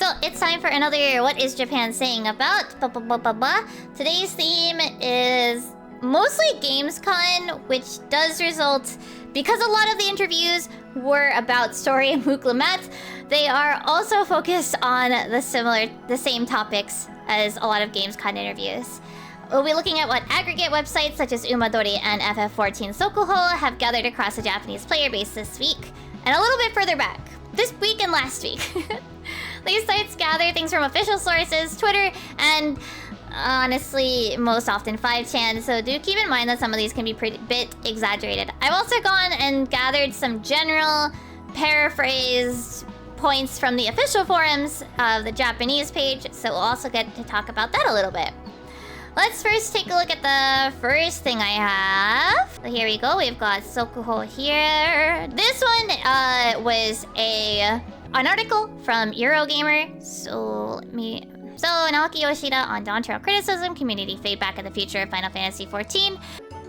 So it's time for another What is Japan Saying About? Today's theme is mostly Gamescom, which does result, because a lot of the interviews were about story and Muklumat, they are also focused on the same topics as a lot of Gamescom interviews. We'll be looking at what aggregate websites such as Umadori and FF14 Sokuho have gathered across the Japanese player base this week, and a little bit further back, this week and last week. These sites gather things from official sources, Twitter, and honestly, most often 5chan, so do keep in mind that some of these can be a bit exaggerated. I've also gone and gathered some general paraphrased points from the official forums of the Japanese page, so we'll also get to talk about that a little bit. Let's first take a look at the first thing I have. So here we go, we've got Sokuho here. This one was an article from Eurogamer. So Naoki Yoshida on Dawntrail criticism, community feedback and the future of Final Fantasy XIV.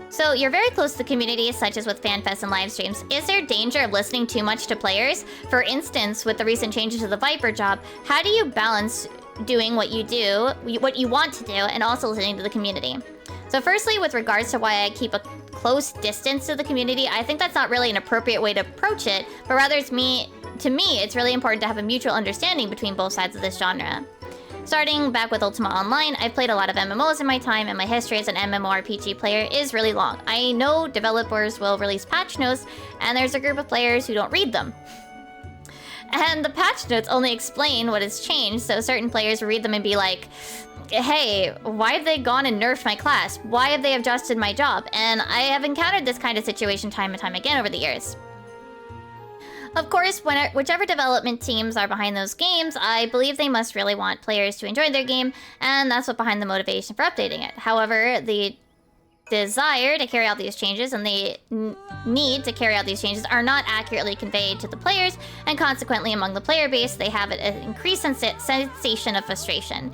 So you're very close to the community, such as with fanfests and live streams. Is there danger of listening too much to players? For instance, with the recent changes to the Viper job, how do you balance doing what you want to do, and also listening to the community? So firstly, with regards to why I keep a close distance to the community, I think that's not really an appropriate way to approach it, but rather to me, it's really important to have a mutual understanding between both sides of this genre. Starting back with Ultima Online, I've played a lot of MMOs in my time, and my history as an MMORPG player is really long. I know developers will release patch notes, and there's a group of players who don't read them. And the patch notes only explain what has changed, so certain players read them and be like, hey, why have they gone and nerfed my class? Why have they adjusted my job? And I have encountered this kind of situation time and time again over the years. Of course, whichever development teams are behind those games, I believe they must really want players to enjoy their game, and that's what behind the motivation for updating it. However, the desire to carry out these changes and the need to carry out these changes are not accurately conveyed to the players, and consequently among the player base, they have an increased sensation of frustration.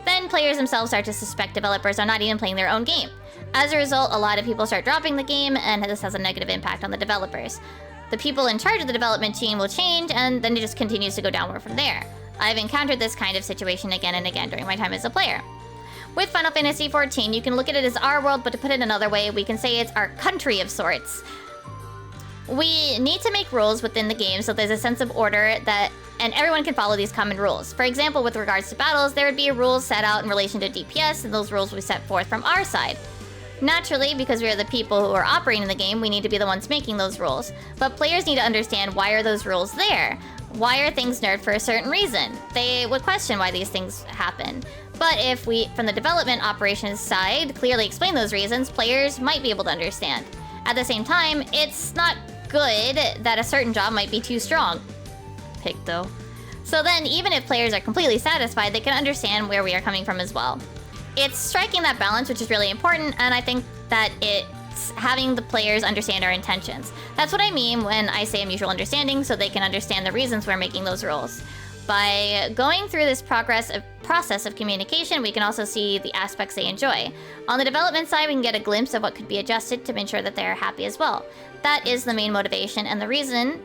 Then players themselves start to suspect developers are not even playing their own game. As a result, a lot of people start dropping the game, and this has a negative impact on the developers. The people in charge of the development team will change, and then it just continues to go downward from there. I've encountered this kind of situation again and again during my time as a player. With Final Fantasy XIV, you can look at it as our world, but to put it another way, we can say it's our country of sorts. We need to make rules within the game so there's a sense of order and everyone can follow these common rules. For example, with regards to battles, there would be rules set out in relation to DPS, and those rules will be set forth from our side. Naturally, because we are the people who are operating the game, we need to be the ones making those rules. But players need to understand, why are those rules there? Why are things nerfed for a certain reason? They would question why these things happen. But if we, from the development operations side, clearly explain those reasons, players might be able to understand. At the same time, it's not good that a certain job might be too strong. Picto. So then, even if players are completely satisfied, they can understand where we are coming from as well. It's striking that balance, which is really important, and I think that it's having the players understand our intentions. That's what I mean when I say a mutual understanding, so they can understand the reasons we're making those rules. By going through this process of communication, we can also see the aspects they enjoy. On the development side, we can get a glimpse of what could be adjusted to ensure that they're happy as well. That is the main motivation and the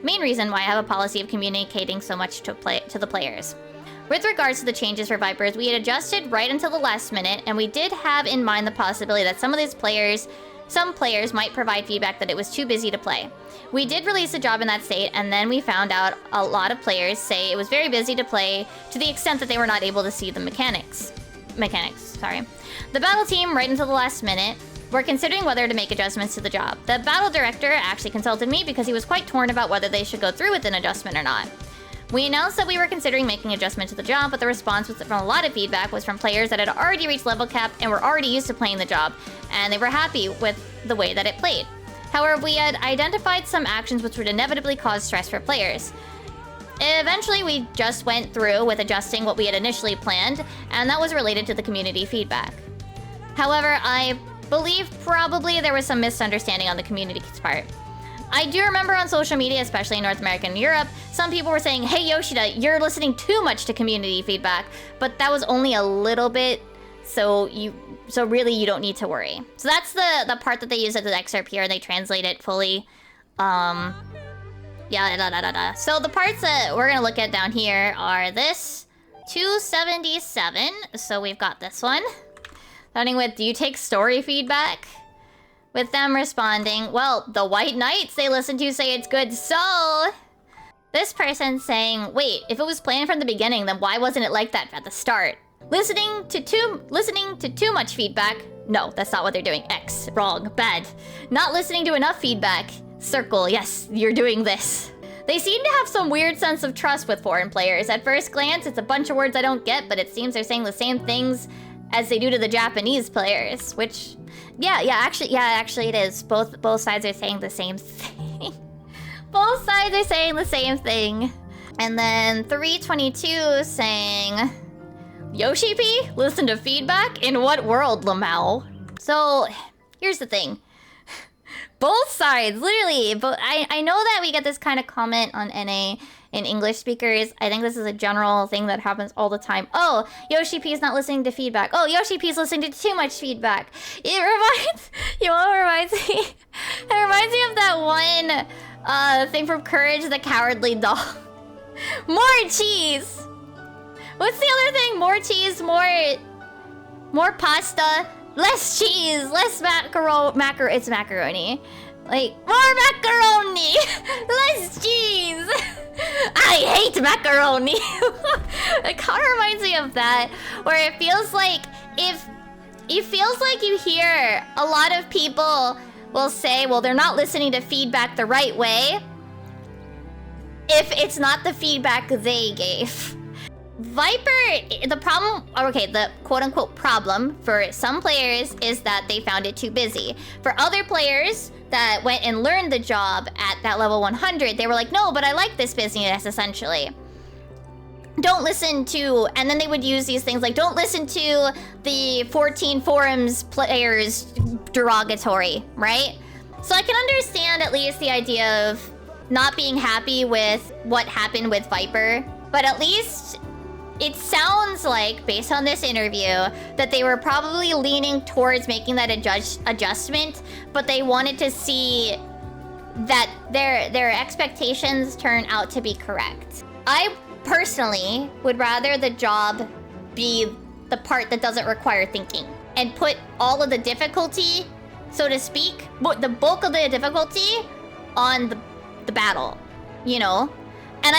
main reason why I have a policy of communicating so much to the players. With regards to the changes for Vipers, we had adjusted right until the last minute, and we did have in mind the possibility that some players might provide feedback that it was too busy to play. We did release a job in that state, and then we found out a lot of players say it was very busy to play, to the extent that they were not able to see the mechanics. The battle team, right until the last minute, were considering whether to make adjustments to the job. The battle director actually consulted me because he was quite torn about whether they should go through with an adjustment or not. We announced that we were considering making adjustment to the job, but the response from a lot of feedback was from players that had already reached level cap and were already used to playing the job, and they were happy with the way that it played. However, we had identified some actions which would inevitably cause stress for players. Eventually, we just went through with adjusting what we had initially planned, and that was related to the community feedback. However, I believe probably there was some misunderstanding on the community's part. I do remember on social media, especially in North America and Europe, some people were saying, hey Yoshida, you're listening too much to community feedback, but that was only a little bit, so really you don't need to worry. So that's the part that they use as an excerpt here, and they translate it fully. Yeah, da da da da. So the parts that we're gonna look at down here are this 277. So we've got this one. Starting with, do you take story feedback? With them responding, well, the White Knights they listen to say it's good, so... This person saying, wait, if it was planned from the beginning, then why wasn't it like that at the start? Listening to too much feedback. No, that's not what they're doing. X. Wrong. Bad. Not listening to enough feedback. Circle. Yes, you're doing this. They seem to have some weird sense of trust with foreign players. At first glance, it's a bunch of words I don't get, but it seems they're saying the same things as they do to the Japanese players, which... actually it is. Both sides are saying the same thing. Both sides are saying the same thing. And then 322 saying... Yoshi P? Listen to feedback? In what world, Lamau? So, here's the thing. Both sides, literally. But I know that we get this kind of comment on NA in English speakers. I think this is a general thing that happens all the time. Oh, Yoshi P is not listening to feedback. Oh, Yoshi P is listening to too much feedback. It reminds... You know what reminds me? It reminds me of that one thing from Courage the Cowardly Dog. More cheese! What's the other thing? More cheese, more pasta, less cheese, less it's macaroni. Like, more macaroni, less cheese. I hate macaroni. It kind of reminds me of that, where it feels like you hear a lot of people will say, well, they're not listening to feedback the right way if it's not the feedback they gave. Viper, the quote-unquote problem for some players is that they found it too busy. For other players that went and learned the job at that level 100, they were like, no, but I like this business, essentially. Don't listen to... And then they would use these things like, don't listen to the 14 forums players derogatory, right? So I can understand at least the idea of not being happy with what happened with Viper, but at least... It sounds like, based on this interview, that they were probably leaning towards making that adjustment, but they wanted to see that their expectations turn out to be correct. I personally would rather the job be the part that doesn't require thinking and put all of the difficulty, so to speak, the bulk of the difficulty on the battle, you know? And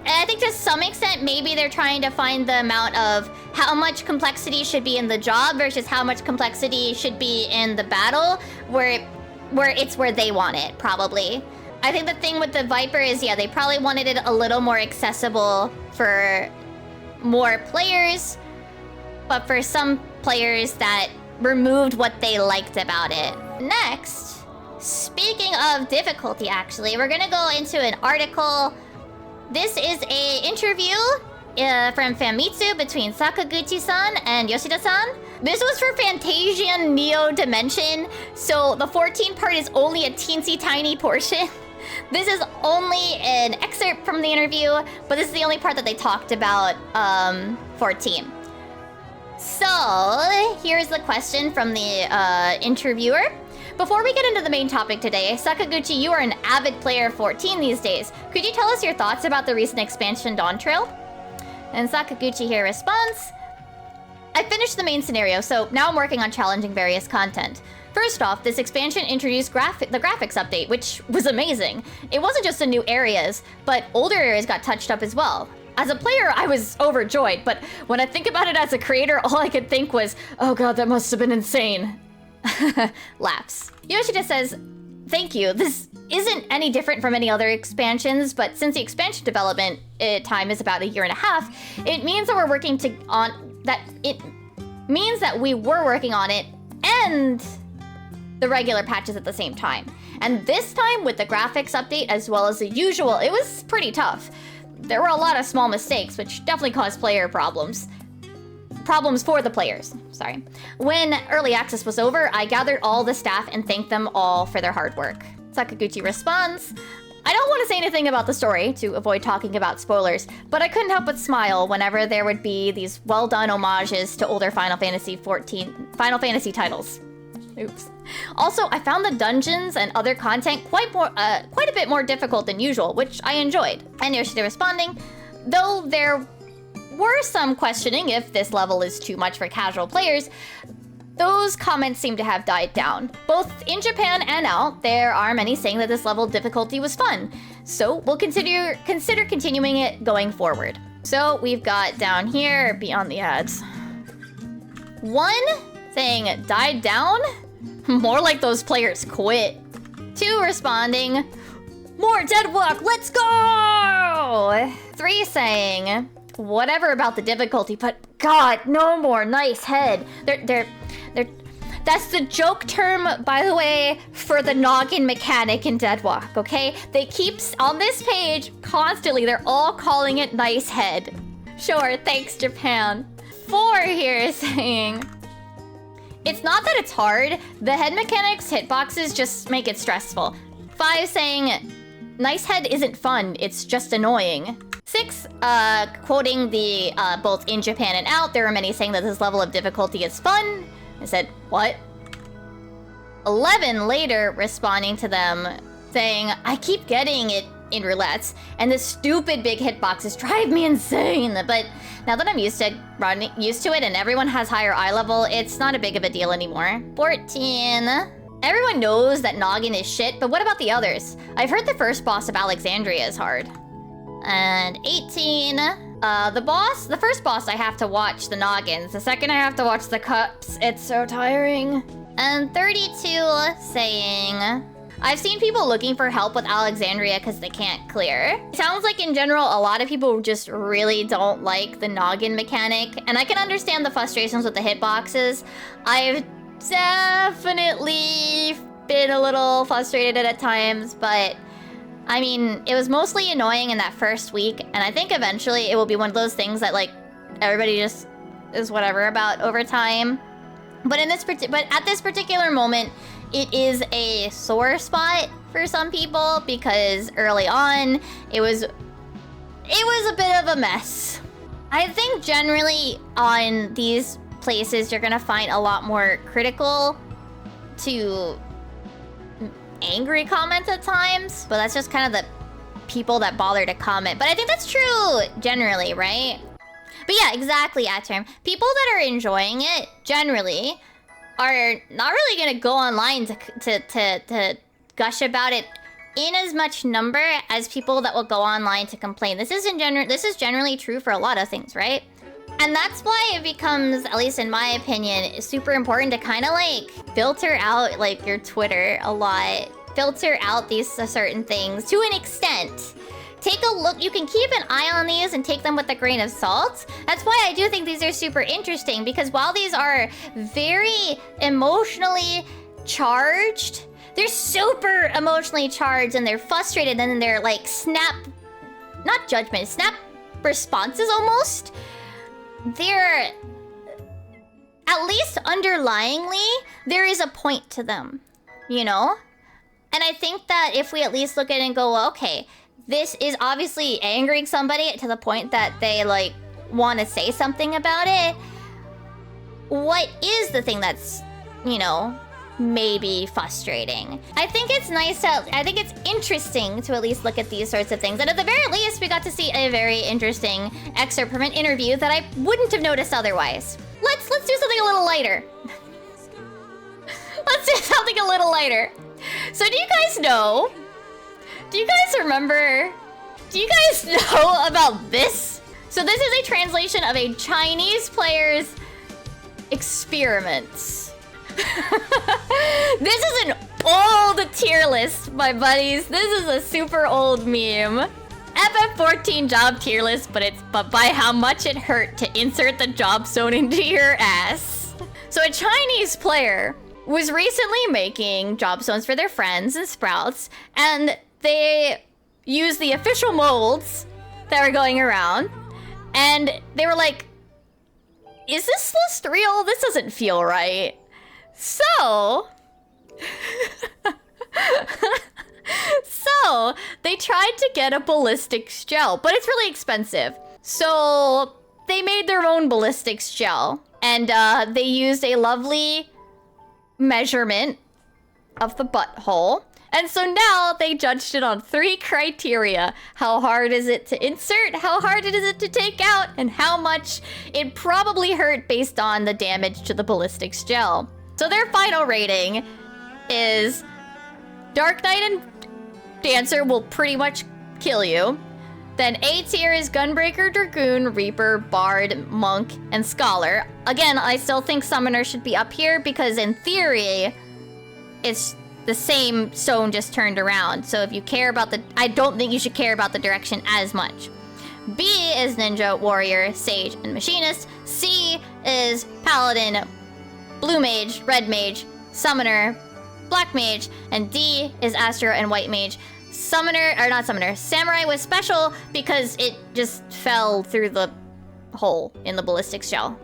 I think to some extent, maybe they're trying to find the amount of how much complexity should be in the job versus how much complexity should be in the battle, where it's where they want it, probably. I think the thing with the Viper is, yeah, they probably wanted it a little more accessible for more players, but for some players that removed what they liked about it. Next, speaking of difficulty, actually, we're gonna go into an article. This is an interview from Famitsu between Sakaguchi-san and Yoshida-san. This was for Fantasian Neo Dimension, so the 14 part is only a teensy tiny portion. This is only an excerpt from the interview, but this is the only part that they talked about 14. So, here's the question from the interviewer. Before we get into the main topic today, Sakaguchi, you are an avid player of 14 these days. Could you tell us your thoughts about the recent expansion Dawntrail? And Sakaguchi here responds, I finished the main scenario, so now I'm working on challenging various content. First off, this expansion introduced the graphics update, which was amazing. It wasn't just the new areas, but older areas got touched up as well. As a player, I was overjoyed, but when I think about it as a creator, all I could think was, oh god, that must have been insane. Laughs. Yoshida says, thank you. This isn't any different from any other expansions, but since the expansion development time is about 1.5 years, it means that we were working on it and the regular patches at the same time. And this time with the graphics update as well as the usual, it was pretty tough. There were a lot of small mistakes, which definitely caused player problems. Problems for the players, sorry. When early access was over, I gathered all the staff and thanked them all for their hard work. Sakaguchi responds, I don't want to say anything about the story to avoid talking about spoilers, but I couldn't help but smile whenever there would be these well-done homages to older Final Fantasy titles. Oops. Also, I found the dungeons and other content quite a bit more difficult than usual, which I enjoyed. And Yoshida responding, though there were some questioning if this level is too much for casual players, those comments seem to have died down. Both in Japan and out, there are many saying that this level difficulty was fun. So we'll consider continuing it going forward. So we've got down here, beyond the ads. One saying died down? More like those players quit. Two responding, more deadlock, let's go! Three saying, whatever about the difficulty, but God, no more nice head. That's the joke term, by the way, for the noggin mechanic in Deadwalk, okay? They keep, on this page, constantly, they're all calling it nice head. Sure, thanks, Japan. Four here is saying, it's not that it's hard, the head mechanics hitboxes just make it stressful. Five saying, nice head isn't fun, it's just annoying. Six, quoting the both in Japan and out, there are many saying that this level of difficulty is fun. I said, what? 11 later responding to them, saying, I keep getting it in roulettes, and the stupid big hitboxes drive me insane. But now that I'm used to it and everyone has higher eye level, it's not a big of a deal anymore. 14. Everyone knows that noggin is shit, but what about the others? I've heard the first boss of Alexandria is hard. And 18, the first boss I have to watch the noggins. The second I have to watch the cups. It's so tiring. And 32 saying, I've seen people looking for help with Alexandria because they can't clear. Sounds like in general, a lot of people just really don't like the noggin mechanic. And I can understand the frustrations with the hitboxes. I've definitely been a little frustrated at times, but I mean, it was mostly annoying in that first week, and I think eventually it will be one of those things that like everybody just is whatever about over time. But at this particular moment, it is a sore spot for some people because early on it was a bit of a mess. I think generally on these places you're gonna find a lot more critical to angry comments at times, but that's just kind of the people that bother to comment. But I think that's true generally, right? But yeah, exactly, Aterm. People that are enjoying it generally are not really gonna go online to gush about it in as much number as people that will go online to complain. This is generally true for a lot of things, right? And that's why it becomes, at least in my opinion, super important to kind of like filter out like your Twitter a lot. Filter out these certain things to an extent. Take a look, you can keep an eye on these and take them with a grain of salt. That's why I do think these are super interesting, because while these are very emotionally charged, they're super emotionally charged and they're frustrated and they're like snap responses almost. They're, at least underlyingly, there is a point to them, you know? And I think that if we at least look at it and go, well, okay, this is obviously angering somebody to the point that they like want to say something about it. What is the thing that's, you know, maybe frustrating? I think it's interesting to at least look at these sorts of things. And at the very least, we got to see a very interesting excerpt from an interview that I wouldn't have noticed otherwise. Let's do something a little lighter. Let's do something a little lighter. So do you guys know about this? So this is a translation of a Chinese player's experiments. This is an old tier list, my buddies. This is a super old meme. FF14 job tier list, but by how much it hurt to insert the job zone into your ass. So a Chinese player was recently making job zones for their friends and sprouts, and they used the official molds that were going around, and they were like, is this list real? This doesn't feel right. So they tried to get a ballistics gel, but it's really expensive. So they made their own ballistics gel, and they used a lovely measurement of the butthole. And so now they judged it on 3 criteria. How hard is it to insert, how hard is it to take out, and how much it probably hurt based on the damage to the ballistics gel. So their final rating is Dark Knight and Dancer will pretty much kill you. Then A tier is Gunbreaker, Dragoon, Reaper, Bard, Monk, and Scholar. Again, I still think Summoner should be up here because in theory, it's the same stone just turned around. So if you care about the... I don't think you should care about the direction as much. B is Ninja, Warrior, Sage, and Machinist. C is Paladin, Blue Mage, Red Mage, Summoner, Black Mage. And D is Astro and White Mage. Summoner, or not Summoner, Samurai was special because it just fell through the hole in the ballistics gel.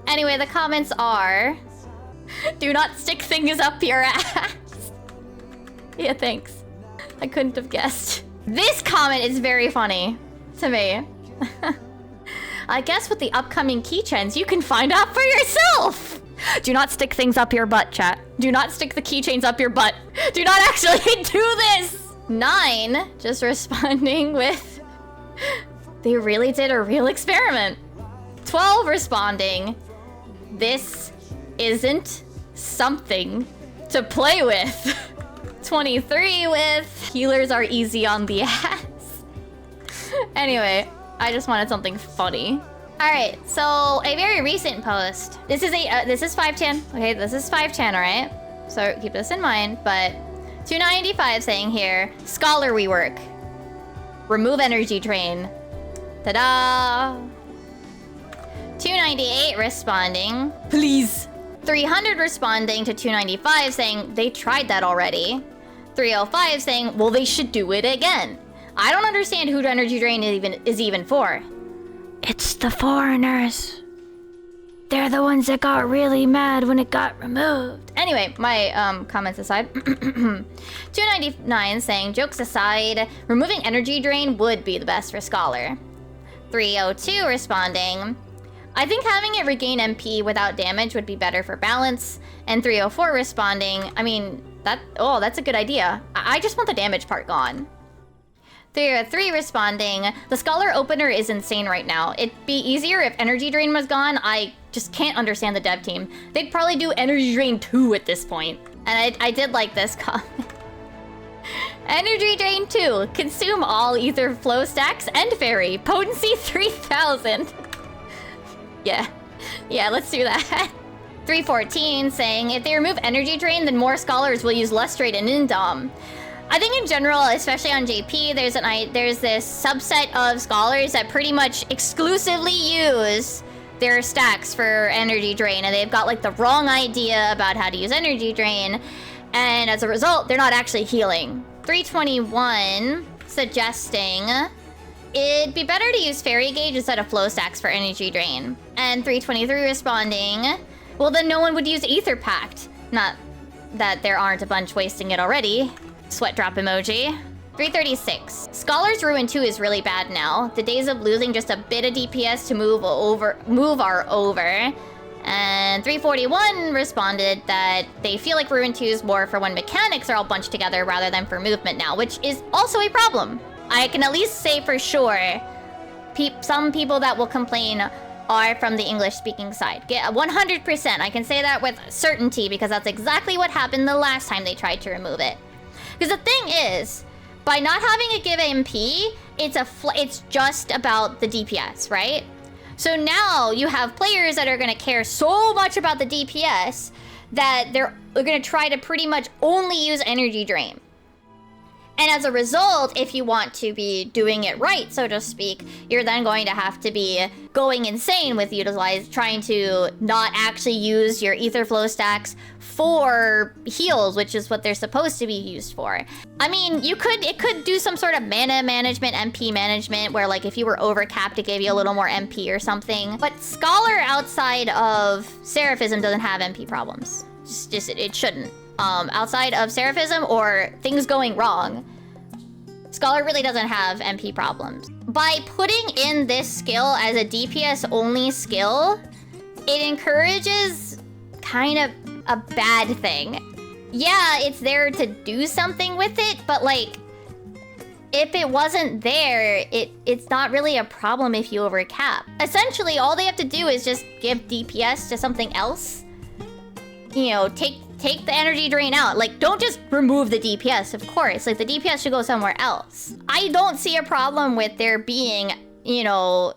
Anyway, the comments are... Do not stick things up your ass. Yeah, thanks. I couldn't have guessed. This comment is very funny to me. I guess with the upcoming key trends, you can find out for yourself. Do not stick things up your butt, chat. Do not stick the keychains up your butt. Do not actually do this. 9, just responding with, they really did a real experiment. 12 responding, this isn't something to play with. 23 with, healers are easy on the ass. Anyway, I just wanted something funny. All right, so a very recent post. This is 5chan. Okay, this is 5chan, all right? So keep this in mind, but 295 saying here, Scholar rework. Remove energy drain. Ta-da! 298 responding, please. 300 responding to 295 saying they tried that already. 305 saying, well, they should do it again. I don't understand who energy drain is even for. It's the foreigners. They're the ones that got really mad when it got removed. Anyway, my comments aside. 299 saying, jokes aside, removing energy drain would be the best for Scholar. 302 responding, I think having it regain MP without damage would be better for balance. And 304 responding, I mean, that's a good idea. I just want the damage part gone. 303 responding, the Scholar opener is insane right now. It'd be easier if energy drain was gone. I just can't understand the dev team. They'd probably do energy drain 2 at this point. And I did like this comment. Energy drain 2, consume all ether flow stacks and fairy. Potency 3000. Yeah, let's do that. 314 saying, if they remove energy drain, then more Scholars will use Lustrate and Indom. I think in general, especially on JP, there's this subset of Scholars that pretty much exclusively use their stacks for energy drain, and they've got like the wrong idea about how to use energy drain, and as a result, they're not actually healing. 321 suggesting it'd be better to use Fairy Gauge instead of flow stacks for energy drain. And 323 responding, well then no one would use Ether Pact. Not that there aren't a bunch wasting it already. Sweat drop emoji. 336. Scholar's Ruin 2 is really bad now. The days of losing just a bit of DPS to move are over. And 341 responded that they feel like Ruin 2 is more for when mechanics are all bunched together rather than for movement now, which is also a problem. I can at least say for sure, some people that will complain are from the English-speaking side. 100%, I can say that with certainty because that's exactly what happened the last time they tried to remove it. Because the thing is, by not having it give MP, it's just about the DPS, right? So now you have players that are going to care so much about the DPS that they're going to try to pretty much only use energy drain. And as a result, if you want to be doing it right, so to speak, you're then going to have to be going insane with trying to not actually use your ether flow stacks for heals, which is what they're supposed to be used for. I mean, it could do some sort of mana management, MP management, where like if you were overcapped, it gave you a little more MP or something. But Scholar outside of Seraphism doesn't have MP problems. It shouldn't. Outside of Seraphism or things going wrong, Scholar really doesn't have MP problems. By putting in this skill as a DPS only skill, it encourages kind of a bad thing. Yeah, it's there to do something with it, but like, if it wasn't there, it's not really a problem if you overcap. Essentially, all they have to do is just give DPS to something else. You know, take the energy drain out. Like, don't just remove the DPS, of course. Like, the DPS should go somewhere else. I don't see a problem with there being, you know,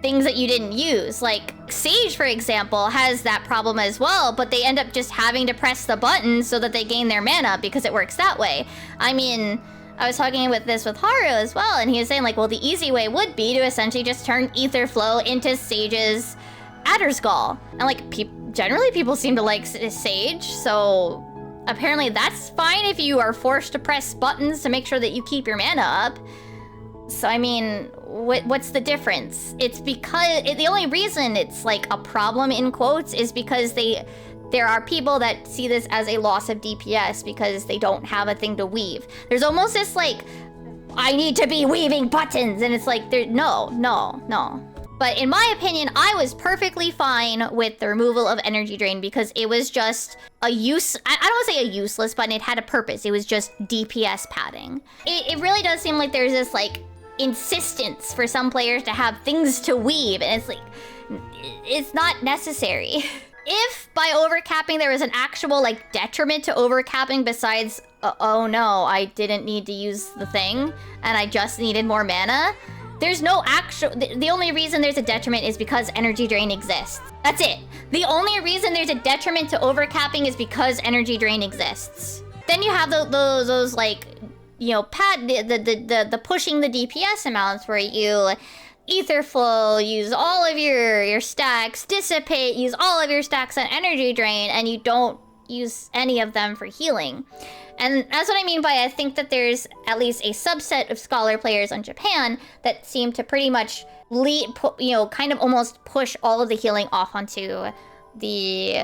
things that you didn't use. Like, Sage, for example, has that problem as well, but they end up just having to press the button so that they gain their mana because it works that way. I mean, I was talking with Haru as well, and he was saying, like, well, the easy way would be to essentially just turn Ether Flow into Sage's Adder's Gall. And, like, generally people seem to like Sage, so apparently that's fine if you are forced to press buttons to make sure that you keep your mana up. So, I mean, what's the difference? It's because... the only reason it's, like, a problem, in quotes, is because there are people that see this as a loss of DPS because they don't have a thing to weave. There's almost this, like, I need to be weaving buttons, and it's like, no. But in my opinion, I was perfectly fine with the removal of energy drain because it was just a I don't want to say a useless button, it had a purpose. It was just DPS padding. It really does seem like there's this, like, insistence for some players to have things to weave, and it's like, it's not necessary. If by overcapping there was an actual, like, detriment to overcapping besides, oh no, I didn't need to use the thing, and I just needed more mana, there's no actual... The only reason there's a detriment is because energy drain exists. That's it. The only reason there's a detriment to overcapping is because energy drain exists. Then you have those like, you know, the pushing the DPS amounts where you Ether Flow, use all of your stacks, dissipate, use all of your stacks on energy drain, and you don't use any of them for healing. And that's what I mean by I think that there's at least a subset of Scholar players on Japan that seem to pretty much kind of almost push all of the healing off onto the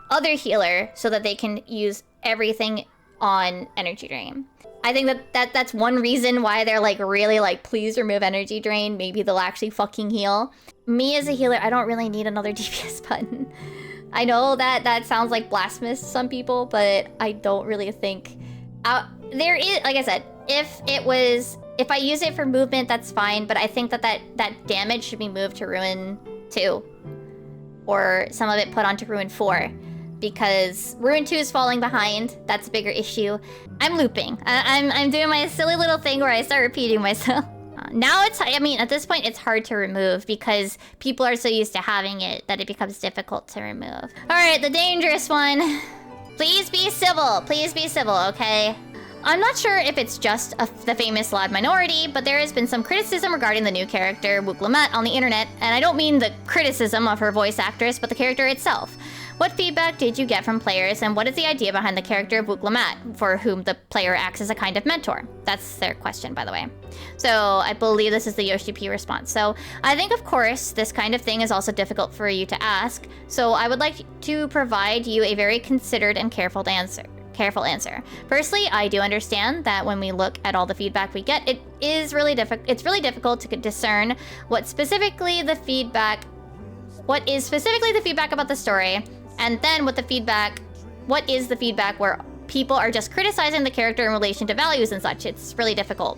other healer so that they can use everything on energy drain. I think that's one reason why they're like really like, please remove energy drain. Maybe they'll actually fucking heal. Me as a healer, I don't really need another DPS button. I know that sounds like blasphemous to some people, but I don't really think... there is, like I said, if I use it for movement, that's fine, but I think that damage should be moved to Ruin 2. Or some of it put onto Ruin 4. Because Ruin 2 is falling behind. That's a bigger issue. I'm looping. I'm doing my silly little thing where I start repeating myself. Now I mean, at this point, it's hard to remove because people are so used to having it that it becomes difficult to remove. All right, the dangerous one. Please be civil. Please be civil, okay? I'm not sure if it's just the famous loud minority, but there has been some criticism regarding the new character, Wooklamette, on the internet, and I don't mean the criticism of her voice actress, but the character itself. What feedback did you get from players, and what is the idea behind the character of Wooklamette, for whom the player acts as a kind of mentor? That's their question, by the way. So I believe this is the Yoshi response. So I think, of course, this kind of thing is also difficult for you to ask, so I would like to provide you a very considered and careful answer. Firstly, I do understand that when we look at all the feedback we get, it's really difficult to discern what is specifically the feedback about the story, and then what is the feedback where people are just criticizing the character in relation to values and such. It's really difficult.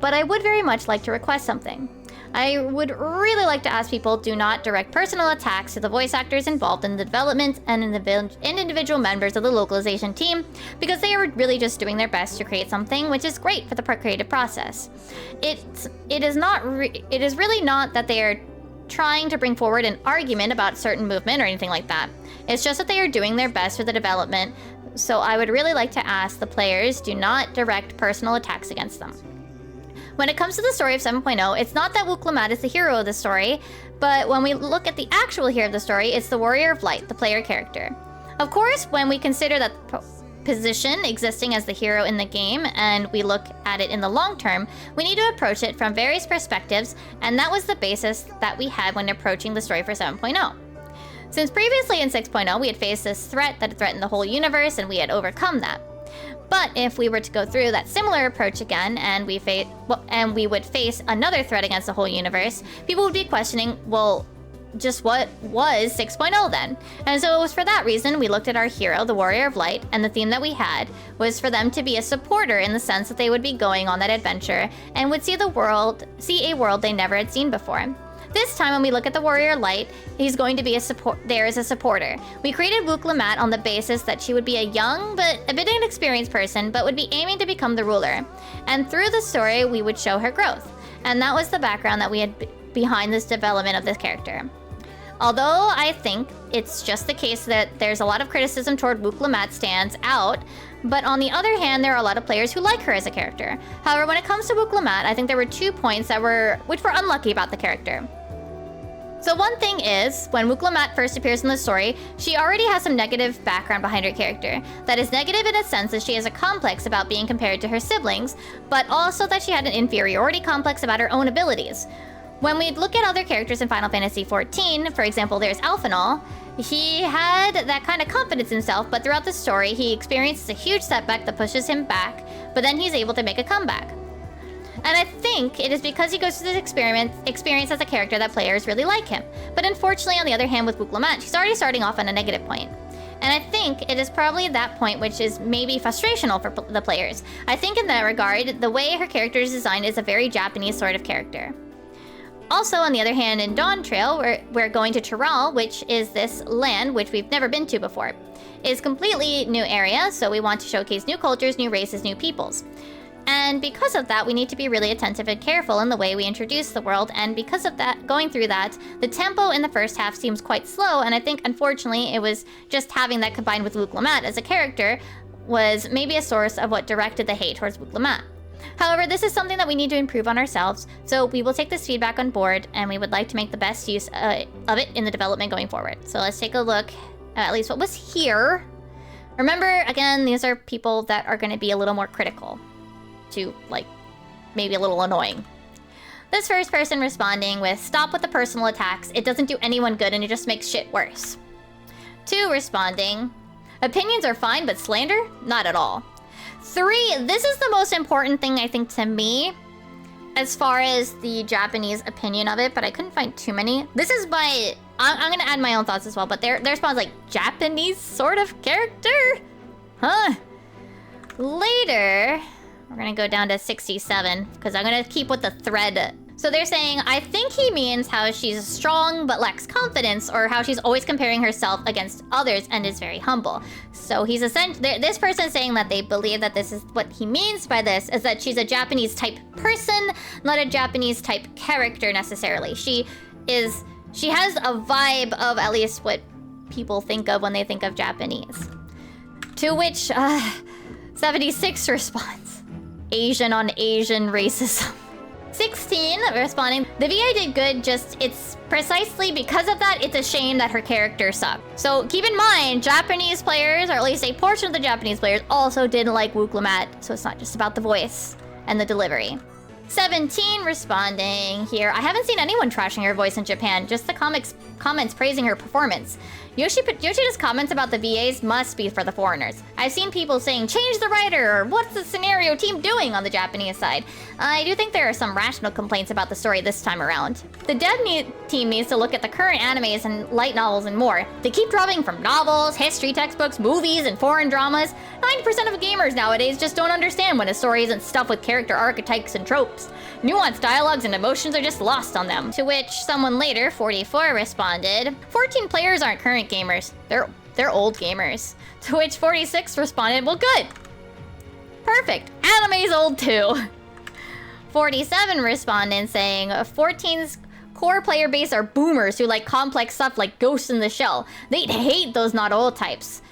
But I would very much like to request something. I would really like to ask people do not direct personal attacks to the voice actors involved in the development and individual members of the localization team, because they are really just doing their best to create something which is great for the creative process. It is really not that they are trying to bring forward an argument about certain movement or anything like that. It's just that they are doing their best for the development, so I would really like to ask the players do not direct personal attacks against them. When it comes to the story of 7.0, it's not that Wooklamette is the hero of the story, but when we look at the actual hero of the story, it's the Warrior of Light, the player character. Of course, when we consider that position existing as the hero in the game, and we look at it in the long term, we need to approach it from various perspectives, and that was the basis that we had when approaching the story for 7.0. Since previously in 6.0, we had faced this threat that threatened the whole universe, and we had overcome that. But if we were to go through that similar approach again, and we would face another threat against the whole universe, people would be questioning, well, just what was 6.0 then. And so it was for that reason we looked at our hero, the Warrior of Light, and the theme that we had was for them to be a supporter in the sense that they would be going on that adventure and would see a world they never had seen before. This time when we look at the Warrior Light, he's going to be there as a supporter. We created Wook Lamat on the basis that she would be a young but a bit inexperienced person, but would be aiming to become the ruler. And through the story, we would show her growth. And that was the background that we had behind this development of this character. Although I think it's just the case that there's a lot of criticism toward Wook Lamat stands out, but on the other hand, there are a lot of players who like her as a character. However, when it comes to Wook Lamat, I think there were 2 points which were unlucky about the character. So one thing is, when Wook Lamat first appears in the story, she already has some negative background behind her character. That is negative in a sense that she has a complex about being compared to her siblings, but also that she had an inferiority complex about her own abilities. When we look at other characters in Final Fantasy XIV, for example, there's Alphinaud, he had that kind of confidence in himself, but throughout the story, he experiences a huge setback that pushes him back, but then he's able to make a comeback. And I think it is because he goes through this experience as a character that players really like him. But unfortunately, on the other hand, with Wook Lamat, she's already starting off on a negative point. And I think it is probably that point which is maybe frustrational for the players. I think in that regard, the way her character is designed is a very Japanese sort of character. Also, on the other hand, in Dawntrail, we're going to Tyrell, which is this land which we've never been to before. It's a completely new area, so we want to showcase new cultures, new races, new peoples. And because of that, we need to be really attentive and careful in the way we introduce the world, and because of that, going through that, the tempo in the first half seems quite slow, and I think, unfortunately, it was just having that combined with Wook Lamat as a character was maybe a source of what directed the hate towards Wook Lamat. However, this is something that we need to improve on ourselves, so we will take this feedback on board, and we would like to make the best use of it in the development going forward. So let's take a look at least what was here. Remember, again, these are people that are going to be a little more critical. To, like, maybe a little annoying. This first person responding with, "Stop with the personal attacks. It doesn't do anyone good and it just makes shit worse." 2 responding, "Opinions are fine, but slander? Not at all." 3, this is the most important thing I think to me as far as the Japanese opinion of it, but I couldn't find too many. This is by, I'm gonna add my own thoughts as well, but their response like, Japanese sort of character? Huh? Later, we're gonna go down to 67, because I'm gonna keep with the thread. So they're saying, "I think he means how she's strong but lacks confidence, or how she's always comparing herself against others and is very humble." So he's this person saying that they believe that this is what he means by this, is that she's a Japanese type person, not a Japanese type character necessarily. She has a vibe of at least what people think of when they think of Japanese. To which, 76 responds. Asian on Asian racism. 16 responding, "The VA did good, just it's precisely because of that, it's a shame that her character sucked." So keep in mind, Japanese players, or at least a portion of the Japanese players, also didn't like Wook Lamat, so it's not just about the voice and the delivery. 17 responding here, "I haven't seen anyone trashing her voice in Japan, just the comments praising her performance. Yoshida's comments about the VAs must be for the foreigners. I've seen people saying, change the writer, or what's the scenario team doing on the Japanese side. I do think there are some rational complaints about the story this time around. The dev team needs to look at the current animes and light novels and more. They keep dropping from novels, history textbooks, movies, and foreign dramas. 90% of gamers nowadays just don't understand when a story isn't stuffed with character archetypes and tropes. Nuanced dialogues and emotions are just lost on them." To which someone later, 44, responded, 14 players aren't current gamers. They're old gamers. To which 46 responded, "Well, good. Perfect. Anime's old too." 47 responded saying, 14's core player base are boomers who like complex stuff like Ghost in the Shell. They'd hate those not old types.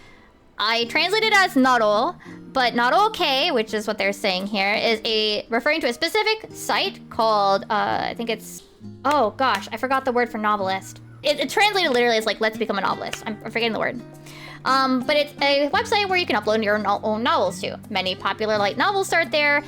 I translated as not all, but not okay, which is what they're saying here, is referring to a specific site called, I think it's, oh gosh, I forgot the word for novelist. It translated literally as like, let's become a novelist. I'm forgetting the word. But it's a website where you can upload your own novels to. Many popular light novels start there.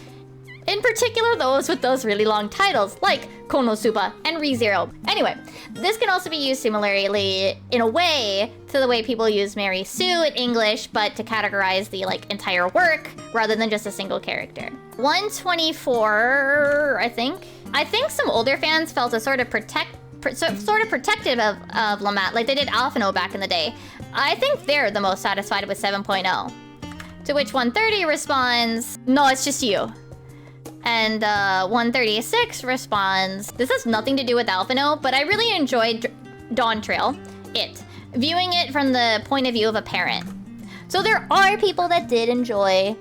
In particular, those with those really long titles, like Konosuba and ReZero. Anyway, this can also be used similarly in a way to the way people use Mary Sue in English, but to categorize the entire work rather than just a single character. 124, I think. I think some older fans felt a sort of sort of protective of Lamat, like they did Alphino back in the day. I think they're the most satisfied with 7.0. To which 130 responds, no, it's just you. And 136 responds, this has nothing to do with Alphino, but I really enjoyed Dawntrail, viewing it from the point of view of a parent. So there are people that did enjoy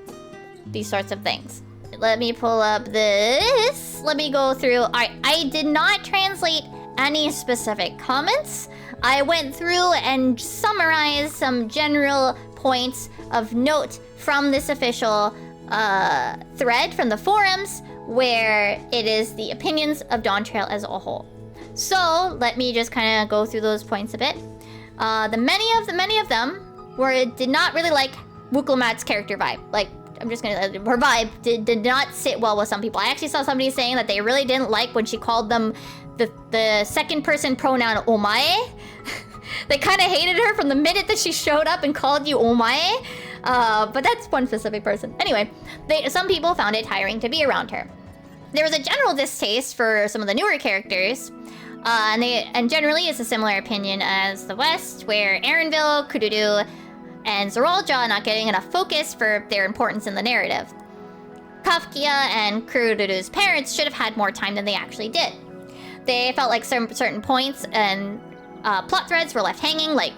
these sorts of things. Let me pull up this. Let me go through. I did not translate any specific comments. I went through and summarized some general points of note from this official thread from the forums, where it is the opinions of Dawntrail as a whole. So let me just kind of go through those points a bit. Many of them did not really like Wuklomat's character vibe. Like, I'm just gonna, her vibe did not sit well with some people. I actually saw somebody saying that they really didn't like when she called them the second person pronoun omae. They kind of hated her from the minute that she showed up and called you omae. But that's one specific person. Anyway, some people found it tiring to be around her. There was a general distaste for some of the newer characters. And generally it's a similar opinion as the West, where Erenville, Kururu, and Zoralja not getting enough focus for their importance in the narrative. Kafkia and Kururu's parents should have had more time than they actually did. They felt like certain points and plot threads were left hanging, like,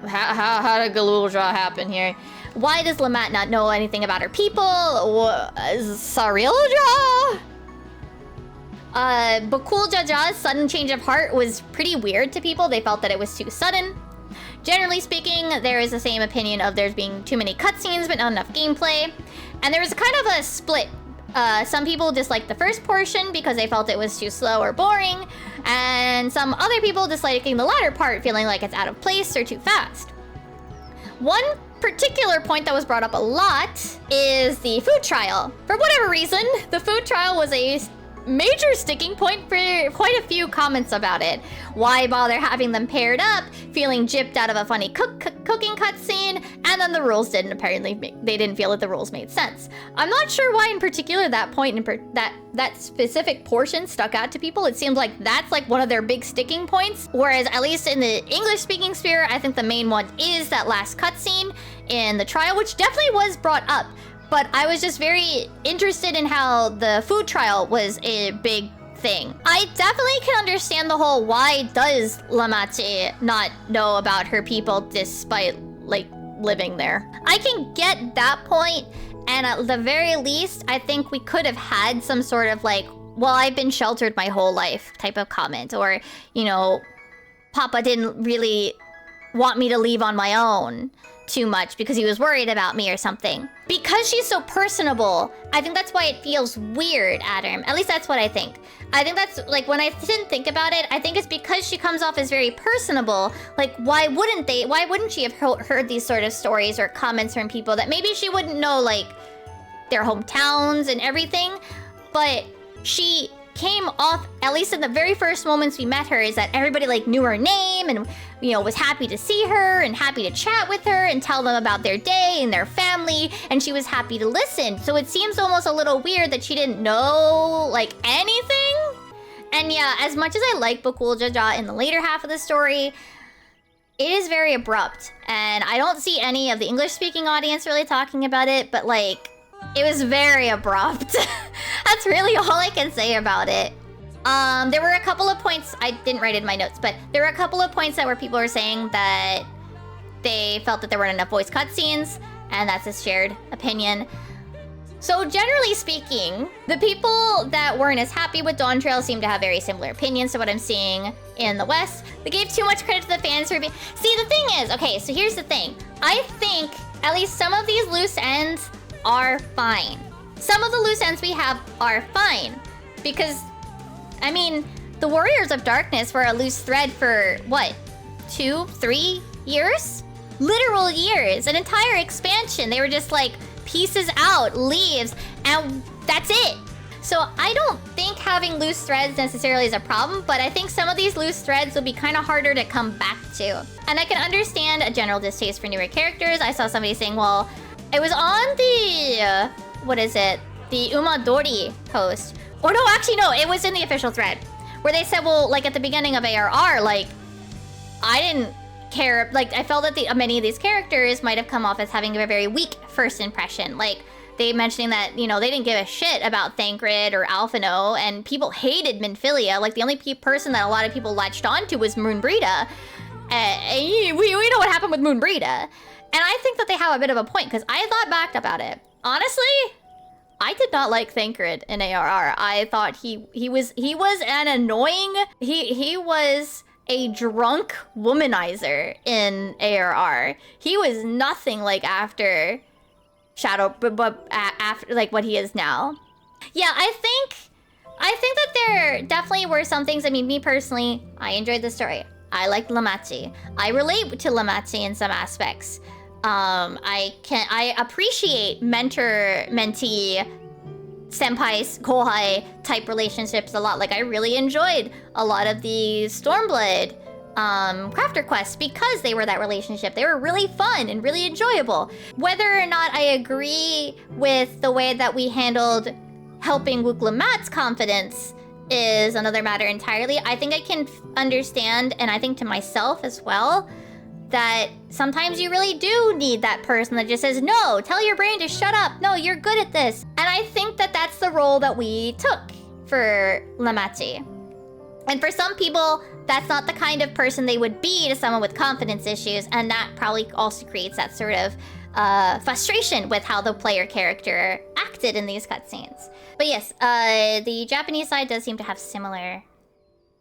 how did Galulja happen here? Why does Lamat not know anything about her people? Sarilja? Bakul Jaja's sudden change of heart was pretty weird to people. They felt that it was too sudden. Generally speaking, there is the same opinion of there's being too many cutscenes but not enough gameplay. And there was kind of a split. Some people disliked the first portion because they felt it was too slow or boring. And some other people disliking the latter part, feeling like it's out of place or too fast. One particular point that was brought up a lot is the food trial. For whatever reason, the food trial was a major sticking point for quite a few comments about it. Why bother having them paired up, feeling gypped out of a funny cooking cutscene, and then the rules didn't they didn't feel that the rules made sense. I'm not sure why in particular that point that specific portion stuck out to people. It seemed like that's like one of their big sticking points. Whereas at least in the English speaking sphere, I think the main one is that last cutscene in the trial, which definitely was brought up. But I was just very interested in how the food trial was a big thing. I definitely can understand the whole why does Lamat not know about her people despite, like, living there. I can get that point, and at the very least, I think we could have had some sort of like, well, I've been sheltered my whole life type of comment. Or, you know, Papa didn't really want me to leave on my own too much because he was worried about me or something. Because she's so personable, I think that's why it feels weird, Adam. At least that's what I think. I think that's, like, when I didn't think about it, I think it's because she comes off as very personable. Like, why wouldn't she have heard these sort of stories or comments from people that maybe she wouldn't know, like, their hometowns and everything? But she came off, at least in the very first moments we met her, is that everybody, like, knew her name and, you know, was happy to see her and happy to chat with her and tell them about their day and their family, and she was happy to listen. So it seems almost a little weird that she didn't know, like, anything. And yeah, as much as I like Bakul Jaja in the later half of the story, it is very abrupt, and I don't see any of the English-speaking audience really talking about it, but, like, it was very abrupt. That's really all I can say about it. There were a couple of points, I didn't write in my notes, but there were a couple of points that where people were saying that they felt that there weren't enough voice cutscenes, and that's a shared opinion. So generally speaking, the people that weren't as happy with Dawntrail seem to have very similar opinions to what I'm seeing in the West. They gave too much credit to the fans for being... See, the thing is, okay, so here's the thing. I think at least some of these loose ends are fine. Some of the loose ends we have are fine. Because, I mean, the Warriors of Darkness were a loose thread for, what, 2, 3 years? Literal years. An entire expansion. They were just like, pieces out, leaves, and that's it. So I don't think having loose threads necessarily is a problem, but I think some of these loose threads will be kind of harder to come back to. And I can understand a general distaste for newer characters. I saw somebody saying, well, it was on the, what is it? The Umadori post. Or no, actually no, it was in the official thread. where they said, well, like at the beginning of ARR, like, I didn't care, like, I felt that many of these characters might have come off as having a very weak first impression. Like, they mentioning that, you know, they didn't give a shit about Thancred or Alphino, and people hated Minfilia. Like, the only person that a lot of people latched onto was Moonbrita. We know what happened with Moonbrita. And I think that they have a bit of a point, because I thought back about it. Honestly, I did not like Thancred in ARR. I thought he was an annoying... He was a drunk womanizer in ARR. He was nothing like after Shadow, but after like what he is now. Yeah, I think that there definitely were some things. I mean, me personally, I enjoyed the story. I liked Lamachi. I relate to Lamachi in some aspects. I appreciate mentor-mentee, senpai, kohai type relationships a lot. Like, I really enjoyed a lot of the Stormblood crafter quests because they were that relationship. They were really fun and really enjoyable. Whether or not I agree with the way that we handled helping Wooklamat's confidence is another matter entirely. I think I can understand, and I think to myself as well, that sometimes you really do need that person that just says, no, tell your brain to shut up. No, you're good at this. And I think that that's the role that we took for Lamachi. And for some people, that's not the kind of person they would be to someone with confidence issues. And that probably also creates that sort of frustration with how the player character acted in these cutscenes. But yes, the Japanese side does seem to have similar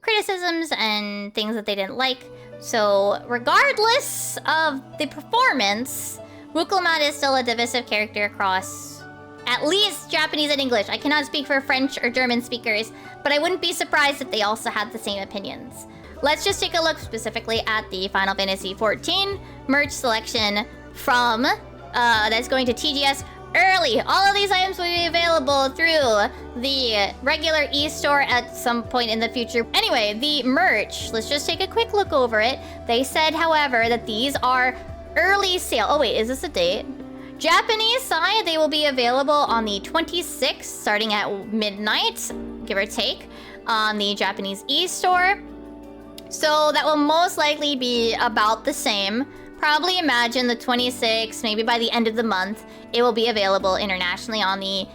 criticisms and things that they didn't like. So regardless of the performance, Wooklamat is still a divisive character across at least Japanese and English. I cannot speak for French or German speakers, but I wouldn't be surprised if they also had the same opinions. Let's just take a look specifically at the Final Fantasy XIV merch selection from that's going to TGS early. All of these items will be available through the regular e-store at some point in the future. Anyway, the merch, let's just take a quick look over it. They said, however, that these are early sale. Oh wait, is this a date? Japanese side, they will be available on the 26th, starting at midnight, give or take, on the Japanese e-store. So that will most likely be about the same. Probably imagine the 26th, maybe by the end of the month, it will be available internationally on the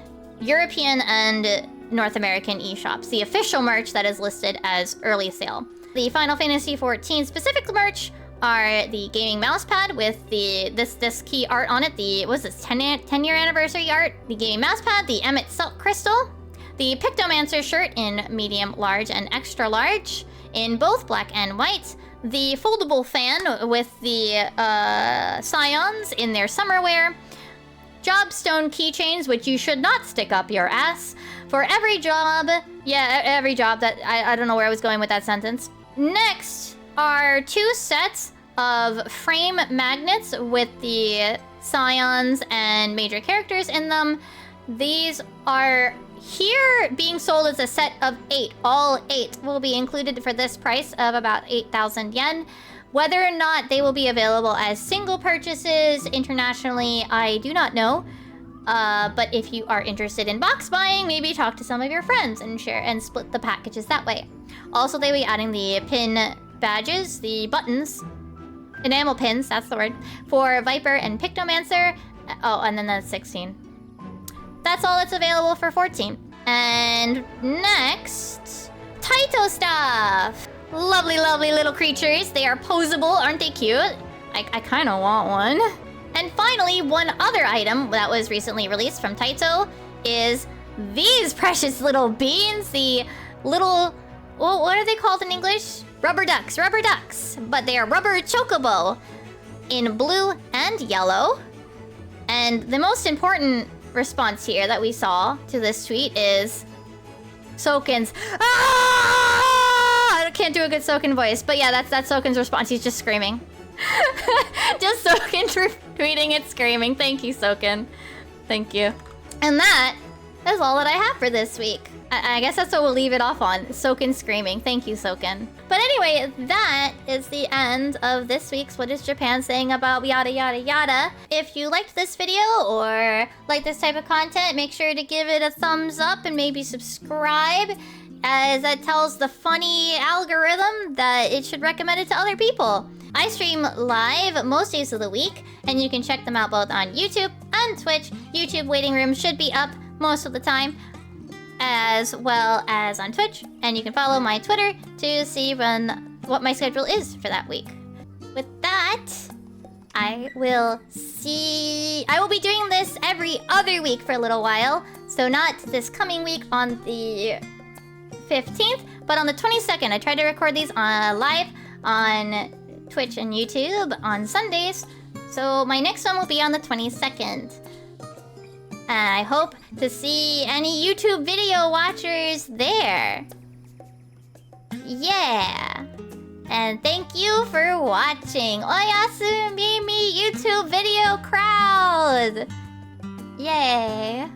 European and North American eShops. The official merch that is listed as early sale. The Final Fantasy XIV specific merch are the gaming mousepad with this key art on it. The, what's this, 10-year anniversary art? The gaming mousepad, the Emmet Silk Crystal, the Pictomancer shirt in medium, large, and extra large, in both black and white, the foldable fan with the Scions in their summer wear, Jobstone keychains, which you should not stick up your ass. For every job, yeah, every job that, I don't know where I was going with that sentence. Next are 2 sets of frame magnets with the Scions and major characters in them. These are here being sold as a set of 8. All 8 will be included for this price of about 8,000 yen. Whether or not they will be available as single purchases internationally, I do not know. But if you are interested in box buying, maybe talk to some of your friends and share and split the packages that way. Also, they will be adding the pin badges, the buttons, enamel pins, that's the word, for Viper and Pictomancer. Oh, and then that's 16. That's all that's available for 14. And next, Taito stuff. Lovely, lovely little creatures. They are posable, aren't they cute? I kind of want one. And finally, one other item that was recently released from Taito is these precious little beans. The little, well, what are they called in English? Rubber ducks, rubber ducks. But they are rubber chocobo in blue and yellow. And the most important response here that we saw to this tweet is Soken's I can't do a good Soken voice, but yeah, that's Soken's response. He's just screaming. Just Soken tweeting it, screaming. Thank you, Soken. Thank you. And that is all that I have for this week. I guess that's what we'll leave it off on. Soken screaming. Thank you, Soken. But anyway, that is the end of this week's What is Japan Saying About Yada Yada Yada. If you liked this video or like this type of content, make sure to give it a thumbs up and maybe subscribe. as that tells the funny algorithm that it should recommend it to other people. I stream live most days of the week, and you can check them out both on YouTube and Twitch. YouTube waiting room should be up most of the time, as well as on Twitch. And you can follow my Twitter to see what my schedule is for that week. With that, I will be doing this every other week for a little while. So not this coming week on the 15th, but on the 22nd. I try to record these live on Twitch and YouTube on Sundays. So my next one will be on the 22nd. And I hope to see any YouTube video watchers there. Yeah. And thank you for watching. Oyasu Mimi YouTube video crowd. Yay.